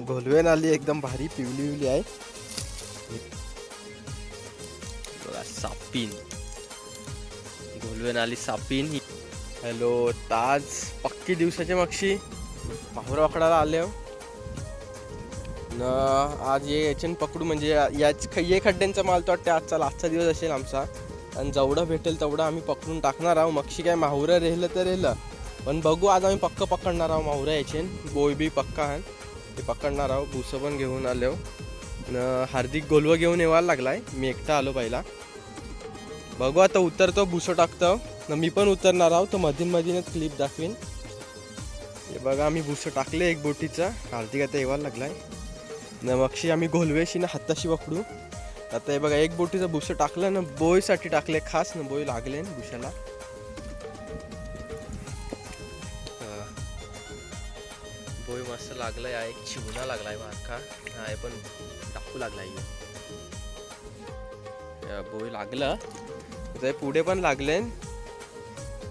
घोलवेन आली एकदम भारी पिवली आहे बघा. सापीन घोलवेन आली सापीन. हॅलो ताज पक्की दिवसाचे मक्षी माहुरा पकडायला आले हो न. आज याच्यान पकडू म्हणजे याच ये खड्ड्यांचा माल तो वाटते आजचा दिवस असेल आमचा. आणि जेवढं भेटेल तेवढं आम्ही पकडून टाकणार आहोत. मक्षी काय माहुरा राहिलं तर राहिलं पण बघू. आज आम्ही पक्क पकडणार आहोत माहुरा याच्यान. बोय बी पक्का आहे ते पकडणार आहोत. भुसं पण घेऊन आलो न. हार्दिक गोलवं घेऊन येवायला लागलाय. मी एकटा आलो पहिला. बघू आता उतरतो भुसं टाकतो न. मी पण उतरणार आहोत. तो मधीनच क्लिप दाखवीन. हे बघा आम्ही भुसं टाकले एक बोटीचा. हार्दिक आता येवायला लागलाय न. मक्षी आम्ही घोलवेशी ना हाताशी पकडू. आता हे बघा एक बोटीचं भुसं टाकलं ना. बोयसाठी टाकले खास ना. बोय लागले ना भुशाला. बोय मस्त लागलाय. एक चिवणा लागलाय बारका. हा पण टाकू लागलाय. बोय लागलं ते पुढे पण लागले.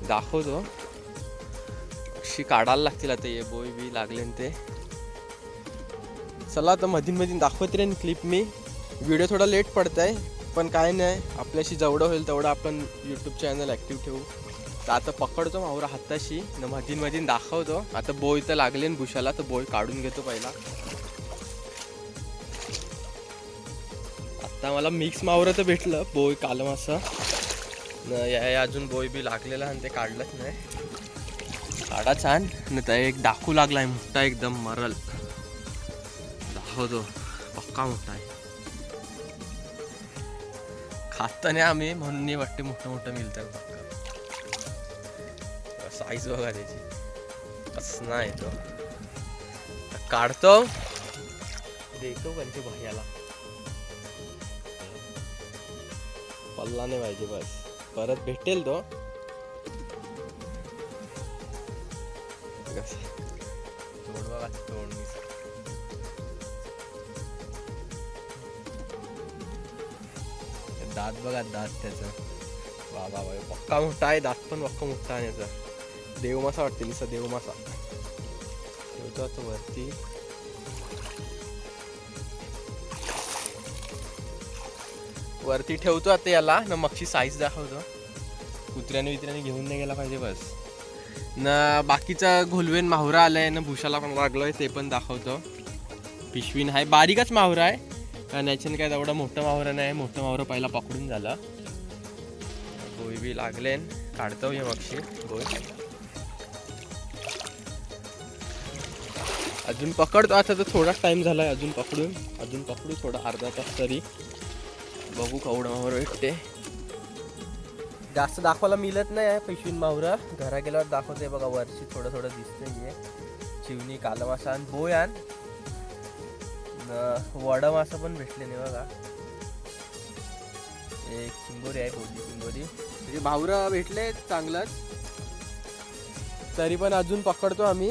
दाखवतो अशी काढायला लागतील आता. हे बोय बी लागले ते. चला आता मधीन दाखवते रे क्लिप. मी व्हिडिओ थोडा लेट पडत आहे पण काय नाही. आपल्याशी जेवढं होईल तेवढं आपण यूट्यूब चॅनल ॲक्टिव्ह ठेवू. तर आता पकडतो माहुरा हाताशी न. मधीन दाखवतो. आता बोय तर लागले ना भुशाला. तर बोय काढून घेतो पहिला. आता मला मिक्स मावरं तर भेटलं. बोय कालम असं न. या अजून बोय बी लागलेला आणि ते काढलंच नाही. काढा छान न. त्या एक डाकू लागलाय मोठा एकदम मरल. दाखवतो पक्का मोठा आहे. खात नाही आम्ही म्हणून वाटते मोठं मिळतं. पक्का साईज बघा त्याची कसं नाही तो. काढतो देतो त्यांच्या भैयाला. पल्ला नाही पाहिजे बस. परत भेटेल तो. तोड बघा तोड. दात बघा दात त्याचं. वा पक्का मोठा आहे. दात पण पक्का मोठा आहे याचा. देवमासा वाटतील असा देवमासा. ठेवतो आता वरती. वरती ठेवतो आता याला न. मक्षी साईज दाखवतो. कुत्र्याने घेऊन नाही गेला पाहिजे बस न. बाकीचा घोलवेन माहुरा आलाय ना. भुशाला पण लागलोय ते पण दाखवतो. पिशवीन आहे बारीकच माहुरा आहे कारण याच्याने काय तेवढा मोठा माहुरा नाही. मोठं माहुरा पहिला पकडून झाला. बोय बी लागले काढतो हे मक्षी बोय. अजून पकडतो आता. तर थोडाच टाइम झालाय अजून पकडू थोडा अर्धा तास तरी. बघू केवढं माहुरा भेटते. जास्त दाखवायला मिळत नाही पिशवीन माहुरा. घरा गेल्यावर दाखवते बघा. वरची थोडं दिसतंय. चिवणी कालमासा आणि बोय आण वडा मासा पण भेटले नाही बघा. एक चिंबोरी आहे. चिंबोरी म्हणजे भावरा भेटले चांगलंच. तरी पण अजून पकडतो आम्ही.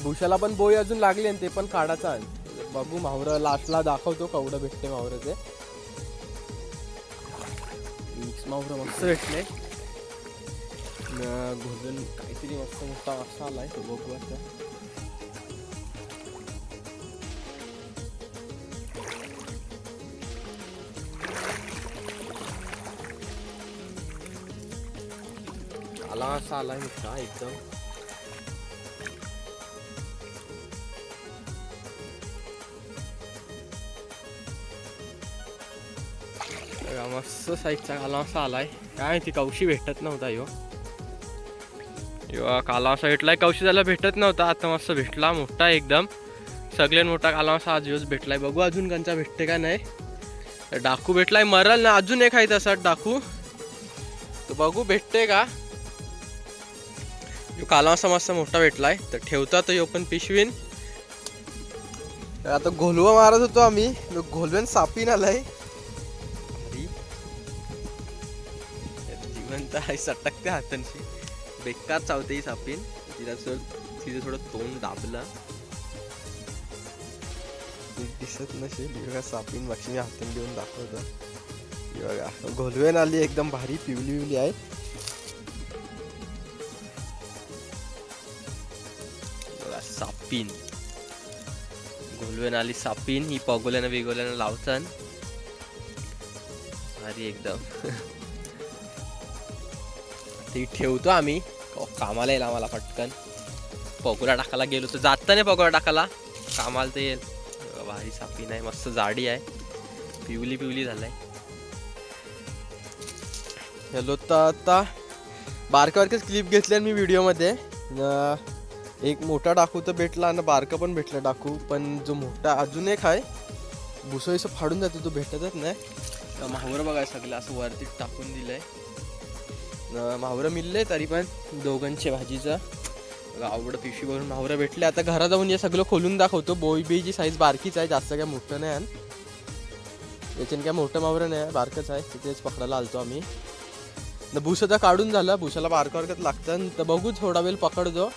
भुशाला पण बोय अजून लागले ते पण काढायचा. बघू माहुरा लास्टला दाखवतो केवढं भेटते माहुरा ते. मिक्स माहुरा मस्त भेटले. घोलून काहीतरी मस्त मोठा मासा आलाय. बघू आता. काला असा आलाय मोठा एकदम. मस्त साईजचा काला असा आलाय. काय ती कवशी भेटत नव्हता ह्यो काला असा भेटलाय. कवशी त्याला भेटत नव्हता. आता मस्त भेटला मोठा एकदम. सगळ्यात मोठा काला असा आज ह्योच भेटलाय. बघू अजून कंचा भेटते का नाही. डाकू भेटलाय मरल ना. अजून एक आहे तसा डाकू. तर बघू भेटते का. काला असा मस्त मोठा भेटलाय. तर ठेवता तो ह्यो पण पिशवीन. आता घोलवा मारत होतो आम्ही. घोलवेन सापीन आलाय. जिवंत आहे. सटकते हातांशी. बेकार चावते ही सापीन. तिचं थोडं तोंड दाबलं. दिसत नसेल बघा सापीन. मक्षी मी हाताने देऊन दाखवतो. बघा घोलवेन आली एकदम भारी पिवली आहे. बघा सापीन घोलवेन आली सापीन ही पगोल्यानं बिगोल्यानं लावतान भारी एकदम. ती ठेवतो आम्ही कामाला येईल आम्हाला पटकन. पगोला टाकायला गेलो तर जाता नाही पगोला टाकायला कामाला तर येईल. भारी सापीन आहे मस्त जाडी आहे पिवली पिवली झालाय. हॅलो तर आता बारका बारकाच क्लिप घेतल्या मी व्हिडिओमध्ये. एक मोठा डाकू तर भेटला आणि बारका पण भेटला डाकू. पण जो मोठा अजून एक आहे भुसं फाडून जाते तो भेटतच नाही. माहुरं बघाय सगळं असं वरती टाकून दिलंय. माहुरं मिळले तरी पण दोघांचे भाजीचं आवडं पिशवी भरून माहुरं भेटले. आता घरात जाऊन हे सगळं खोलून दाखवतो. बोई बेची साईज बारकीच आहे जास्त काय मोठं नाही आहे. याच्याने काय मोठं माहुरं नाही आहे बारकंच आहे. तिथेच पकडायला आलतो आम्ही. भूस आता काढून झालं भूसाला बारका बारकत लागतं तर बघू थोडा वेळ पकडतो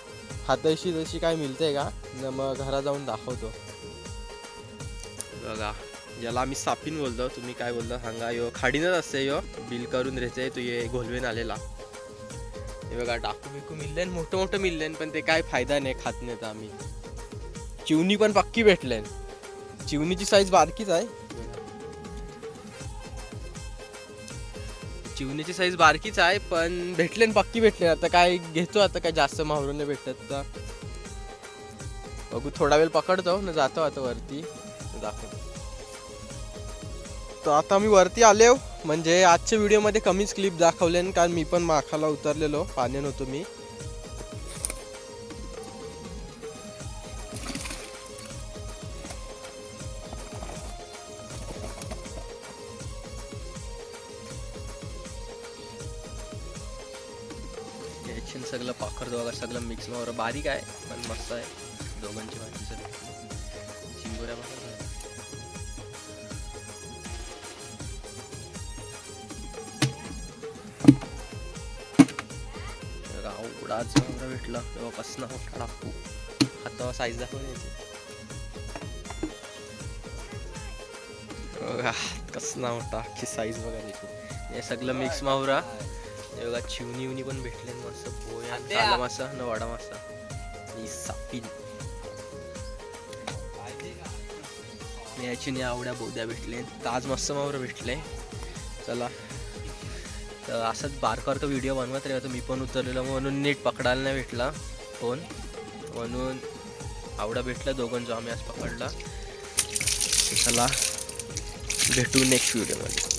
हाताशी जशी काय मिळते का मग घरात जाऊन दाखवतो. बघा ज्याला आम्ही सापीन बोलतो तुम्ही काय बोलता सांगा. यो खाडीनच असते यो बिल करून द्यायचंय तो ये घोलवेन आलेला. हे बघा डाकू बिकू मिळले मोठं मोठं मिळले पण ते काय फायदा नाही खात नाही तर आम्ही. चिवणी पण पक्की भेटले. चिवणीची साईज बारकीच आहे. चिवणीची साईज बारकीच आहे पण भेटले पक्की भेटले. आता काय घेतो आता काय जास्त माहुरं नाही भेटत तर बघू थोडा वेळ पकडतो ना जातो आता वरती दाखवतो. तर आता मी वरती आलो म्हणजे आजच्या व्हिडिओमध्ये कमीच क्लिप दाखवले कारण मी पण माखाला उतरलेलो पाण्यात होतो मी. सगळं पाखर दोघा सगळं मिक्स मावर बारीक आहे पण मस्त आहे. दोघांची भाजी सगळी चिंबोऱ्या आवडाच मावरा भेटला तेव्हा कसं मोठा टाकू हातावर साईज दाखवण्याची. कसं मोठा अख्खी साईज बघा त्याची. हे सगळं मिक्स मावरा. बघा चिवणी उनी पण भेटले मस्त पोया काला मासा न वाडा मासा आणि सापीन याची आवड्या बोद्या भेटले. ताज मस्त मावर भेटले. चला तर असंच बारका व्हिडिओ बनवत राहतो. मी पण उतरलेलो म्हणून नीट पकडायला नाही भेटला फोन म्हणून आवडा भेटला दोघांचा आम्ही आज पकडला. चला भेटू नेक्स्ट व्हिडिओमध्ये.